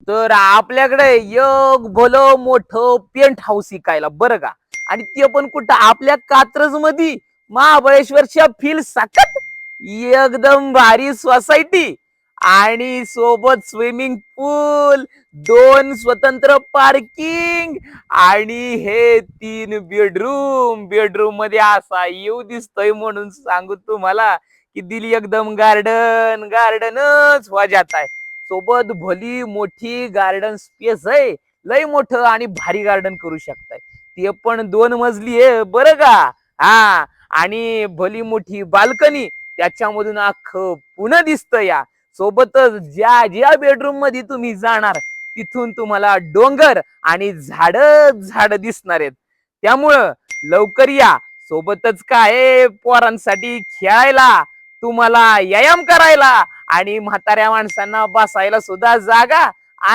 तर आपल्याकडे एक भलं मोठं पेंट हाऊस इकायला बरं का. आणि ते पण कुठं आपल्या कात्रज मध्ये महाबळेश्वरच्या फील सकट एकदम भारी सोसायटी आणि सोबत स्विमिंग पूल, दोन स्वतंत्र पार्किंग आणि हे 3 बेडरूम मध्ये असा येऊ दिसतोय म्हणून सांगू तुम्हाला की दिली एकदम गार्डनच हो जात आहे. सोबत भली मोठी गार्डन स्पेस आहे. लय मोठं आणि भारी गार्डन करू शकताय. ते पण 2 मजली आहे बरं का. हा, आणि भली मोठी बाल्कनी, त्याच्यामधून अख्खं पुणे दिसतं या. सोबतच ज्या ज्या बेडरूम मध्ये तुम्ही जाणार तिथून तुम्हाला डोंगर आणि झाड दिसणार आहेत. त्यामुळं लवकर या. सोबतच काय पोरांसाठी खेळायला, तुम्हाला व्यायाम करायला आणि म्हाताऱ्या माणसांना बसायला सुद्धा जागा